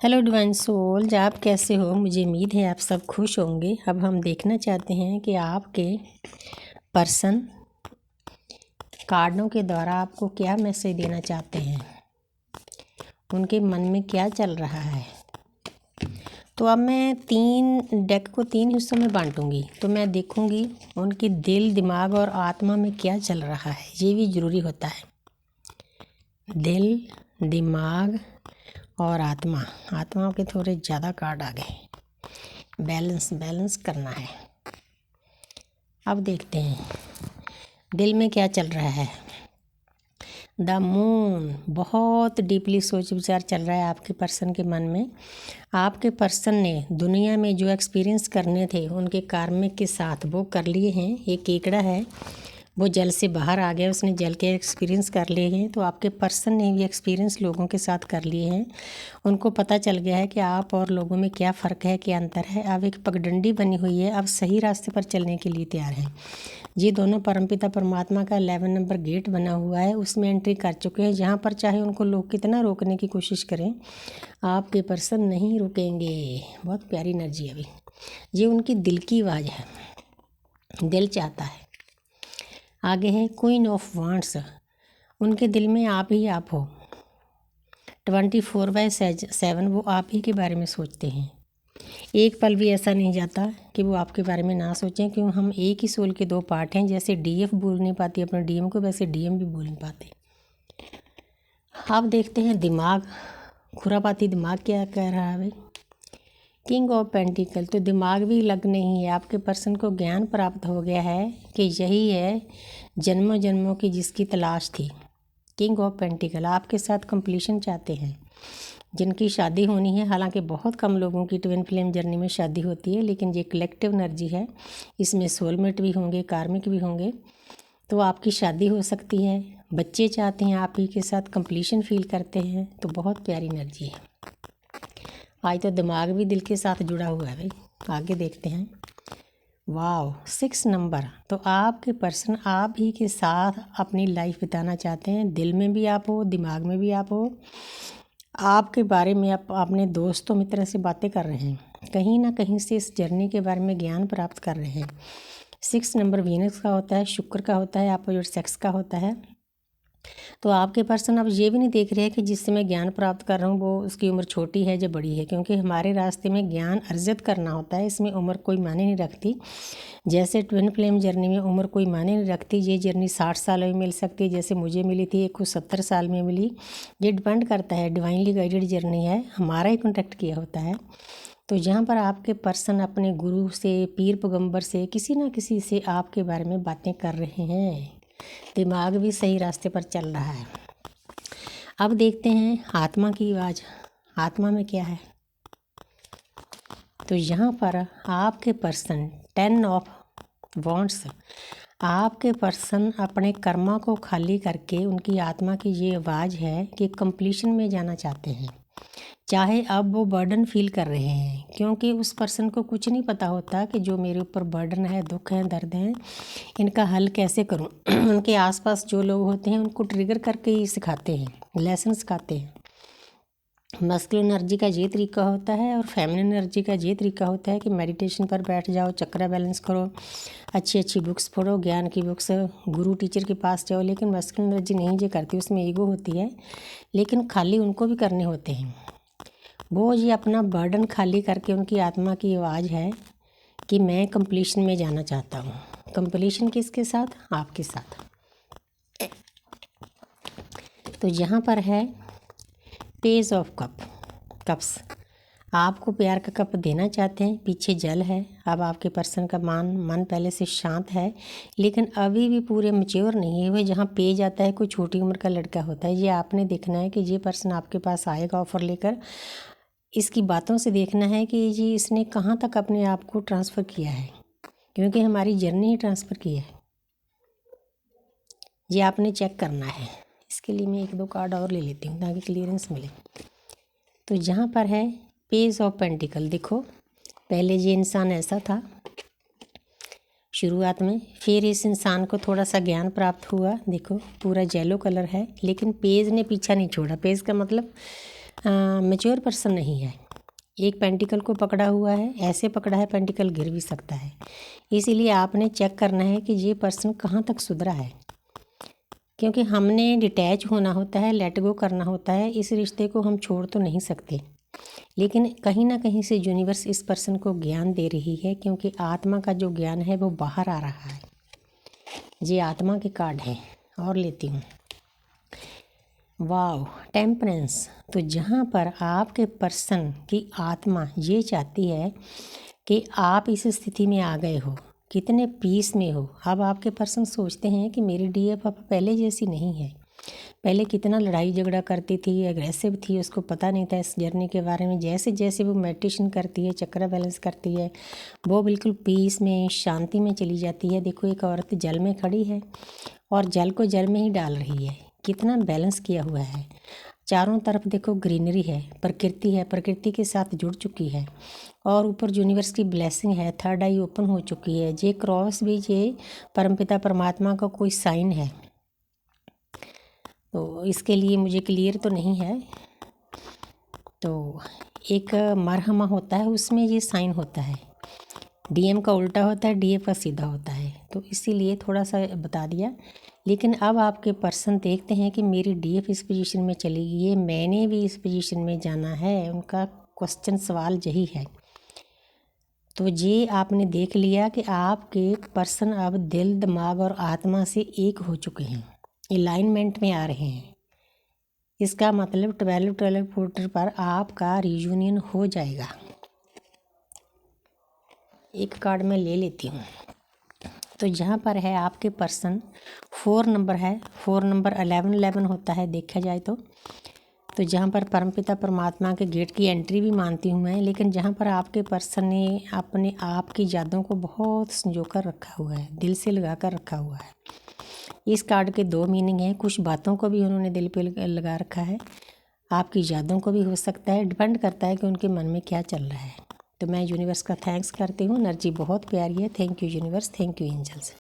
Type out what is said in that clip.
Hello divine souls, आप कैसे हो। मुझे उम्मीद है आप सब खुश होंगे। अब हम देखना चाहते हैं कि आपके पर्सन कार्डों के द्वारा आपको क्या मैसेज देना चाहते हैं, उनके मन में क्या चल रहा है। तो अब मैं डेक को 3 हिस्सों में बांटूंगी। तो मैं देखूंगी उनके दिल, दिमाग और आत्मा में क्या चल रहा है। ये भी ज़रूरी होता है। दिल, दिमाग और आत्माओं के थोड़े ज़्यादा कार्ड आ गए। बैलेंस करना है। अब देखते हैं दिल में क्या चल रहा है। द मून, बहुत डीपली सोच विचार चल रहा है आपके पर्सन के मन में। आपके पर्सन ने दुनिया में जो एक्सपीरियंस करने थे उनके कार्मिक के साथ वो कर लिए हैं। एक केकड़ा है, वो जल से बाहर आ गया, उसने जल के एक्सपीरियंस कर लिए हैं। तो आपके पर्सन ने भी एक्सपीरियंस लोगों के साथ कर लिए हैं। उनको पता चल गया है कि आप और लोगों में क्या फ़र्क है, क्या अंतर है। अब एक पगडंडी बनी हुई है, अब सही रास्ते पर चलने के लिए तैयार हैं। ये दोनों परमपिता परमात्मा का 11 नंबर गेट बना हुआ है, उसमें एंट्री कर चुके हैं, जहाँ पर चाहे उनको लोग कितना रोकने की कोशिश करें, आपके पर्सन नहीं रुकेंगे। बहुत प्यारी एनर्जी है अभी। ये उनकी दिल की आवाज़ है, दिल चाहता है। आगे है क्वीन ऑफ वांड्स, उनके दिल में आप ही आप हो। 24/7 वो आप ही के बारे में सोचते हैं। एक पल भी ऐसा नहीं जाता कि वो आपके बारे में ना सोचें, क्यों हम एक ही सोल के 2 पार्ट हैं। जैसे डीएफ बोल नहीं पाती अपने डीएम को, वैसे डीएम भी बोल नहीं पाते। अब देखते हैं दिमाग, खुरापाती दिमाग क्या कह रहा है भाई। किंग ऑफ पेंटिकल, तो दिमाग भी लग नहीं है। आपके पर्सन को ज्ञान प्राप्त हो गया है कि यही है जन्मों जन्मों की जिसकी तलाश थी। किंग ऑफ पेंटिकल आपके साथ कंप्लीशन चाहते हैं, जिनकी शादी होनी है। हालांकि बहुत कम लोगों की ट्विन फ्लेम जर्नी में शादी होती है, लेकिन ये कलेक्टिव एनर्जी है, इसमें सोलमेट भी होंगे, कार्मिक भी होंगे। तो आपकी शादी हो सकती है, बच्चे चाहते हैं, आप ही के साथ कंप्लीशन फील करते हैं। तो बहुत प्यारी एनर्जी है। आज तो दिमाग भी दिल के साथ जुड़ा हुआ है भाई। आगे देखते हैं। वाह, 6 नंबर। तो आपके पर्सन आप ही के साथ अपनी लाइफ बिताना चाहते हैं। दिल में भी आप हो, दिमाग में भी आप हो। आपके बारे में आप अपने दोस्तों मित्र से बातें कर रहे हैं, कहीं ना कहीं से इस जर्नी के बारे में ज्ञान प्राप्त कर रहे हैं। 6 नंबर वीनस का होता है, शुक्र का होता है, अपोजिट सेक्स का होता है। तो आपके पर्सन अब ये भी नहीं देख रहे हैं कि जिससे मैं ज्ञान प्राप्त कर रहा हूँ वो उसकी उम्र छोटी है या बड़ी है, क्योंकि हमारे रास्ते में ज्ञान अर्जित करना होता है, इसमें उम्र कोई मायने नहीं रखती। जैसे ट्विन फ्लेम जर्नी में उम्र कोई मायने नहीं रखती। ये जर्नी 60 साल में मिल सकती है, जैसे मुझे मिली थी, एक को 70 साल में मिली। ये डिपेंड करता है, डिवाइनली गाइडेड जर्नी है, हमारा ही कॉन्टेक्ट किया होता है। तो जहाँ पर आपके पर्सन अपने गुरु से, पीर पैगंबर से, किसी ना किसी से आपके बारे में बातें कर रहे हैं। दिमाग भी सही रास्ते पर चल रहा है। अब देखते हैं आत्मा की आवाज़, आत्मा में क्या है। तो यहाँ पर आपके पर्सन 10 ऑफ वॉन्ड्स, आपके पर्सन अपने कर्मा को खाली करके, उनकी आत्मा की ये आवाज़ है कि कंप्लीशन में जाना चाहते हैं। चाहे अब वो बर्डन फील कर रहे हैं, क्योंकि उस पर्सन को कुछ नहीं पता होता कि जो मेरे ऊपर बर्डन है, दुख है, दर्द है, इनका हल कैसे करूं। उनके आसपास जो लोग होते हैं उनको ट्रिगर करके ही सिखाते हैं, लेसन सिखाते हैं। मस्कुलिन एनर्जी का ये तरीका होता है और फेमिनिन एनर्जी का ये तरीका होता है कि मेडिटेशन पर बैठ जाओ, चक्रा बैलेंस करो, अच्छी अच्छी बुक्स पढ़ो, ज्ञान की बुक्स, गुरु टीचर के पास जाओ। लेकिन मस्कुलिन एनर्जी नहीं ये करती, उसमें ईगो होती है, लेकिन खाली उनको भी करने होते हैं। वो ये अपना बर्डन खाली करके, उनकी आत्मा की आवाज़ है कि मैं कंप्लीशन में जाना चाहता हूँ। कंप्लीशन किसके साथ? आपके साथ। तो यहाँ पर है पेज ऑफ कप्स, आपको प्यार का कप देना चाहते हैं। पीछे जल है। अब आपके पर्सन का मन पहले से शांत है, लेकिन अभी भी पूरे मैच्योर नहीं है। वह जहाँ पेज आता है, कोई छोटी उम्र का लड़का होता है। ये आपने देखना है कि ये पर्सन आपके पास आएगा ऑफर लेकर। इसकी बातों से देखना है कि ये इसने कहाँ तक अपने आप को ट्रांसफ़र किया है, क्योंकि हमारी जर्नी ही ट्रांसफ़र की है। ये आपने चेक करना है। इसके लिए मैं 1-2 कार्ड और ले लेती हूँ ताकि क्लियरेंस मिले। तो यहाँ पर है पेज ऑफ पेंटिकल। देखो, पहले ये इंसान ऐसा था शुरुआत में, फिर इस इंसान को थोड़ा सा ज्ञान प्राप्त हुआ। देखो पूरा येलो कलर है, लेकिन पेज ने पीछा नहीं छोड़ा। पेज का मतलब मैच्योर पर्सन नहीं है। एक पेंटिकल को पकड़ा हुआ है, ऐसे पकड़ा है पेंटिकल गिर भी सकता है। इसीलिए आपने चेक करना है कि ये पर्सन कहाँ तक सुधरा है, क्योंकि हमने डिटैच होना होता है, लेट गो करना होता है। इस रिश्ते को हम छोड़ तो नहीं सकते, लेकिन कहीं ना कहीं से यूनिवर्स इस पर्सन को ज्ञान दे रही है, क्योंकि आत्मा का जो ज्ञान है वो बाहर आ रहा है। ये आत्मा के कार्ड हैं और लेती हूँ। वाव, टेम्परेंस। तो जहाँ पर आपके पर्सन की आत्मा ये चाहती है कि आप इस स्थिति में आ गए हो, कितने पीस में हो। अब आपके पर्सन सोचते हैं कि मेरी डीएफ अब पहले जैसी नहीं है। पहले कितना लड़ाई झगड़ा करती थी, एग्रेसिव थी, उसको पता नहीं था इस जर्नी के बारे में। जैसे जैसे वो मेडिटेशन करती है, चक्र बैलेंस करती है, वो बिल्कुल पीस में, शांति में चली जाती है। देखो एक औरत जल में खड़ी है और जल को जल में ही डाल रही है, कितना बैलेंस किया हुआ है। चारों तरफ देखो ग्रीनरी है, प्रकृति है, प्रकृति के साथ जुड़ चुकी है। और ऊपर यूनिवर्स की ब्लेसिंग है, थर्ड आई ओपन हो चुकी है। ये क्रॉस भी ये परमपिता परमात्मा का कोई साइन है, तो इसके लिए मुझे क्लियर तो नहीं है। तो एक मरहमा होता है, उसमें ये साइन होता है। डीएम का उल्टा होता है, डीएफ का सीधा होता है, तो इसीलिए थोड़ा सा बता दिया। लेकिन अब आपके पर्सन देखते हैं कि मेरी डीएफ इस पोजीशन में चली गई है, मैंने भी इस पोजीशन में जाना है। उनका क्वेश्चन सवाल यही है। तो ये आपने देख लिया कि आपके पर्सन अब दिल, दिमाग और आत्मा से एक हो चुके हैं, अलाइनमेंट में आ रहे हैं। इसका मतलब 12 पोर्टर पर आपका रियूनियन हो जाएगा। एक कार्ड मैं ले लेती हूँ। तो यहाँ पर है आपके पर्सन 4 नंबर है, 4 नंबर 11 होता है देखा जाए तो जहाँ पर परमपिता परमात्मा के गेट की एंट्री भी मानती हूँ मैं। लेकिन जहाँ पर आपके पर्सन ने अपने आप की यादों को बहुत संजो कर रखा हुआ है, दिल से लगा कर रखा हुआ है। इस कार्ड के 2 मीनिंग हैं। कुछ बातों को भी उन्होंने दिल पे लगा रखा है, आपकी यादों को भी हो सकता है, डिपेंड करता है कि उनके मन में क्या चल रहा है। तो मैं यूनिवर्स का थैंक्स करती हूँ। एनर्जी बहुत प्यारी है। Thank you universe, thank you angels.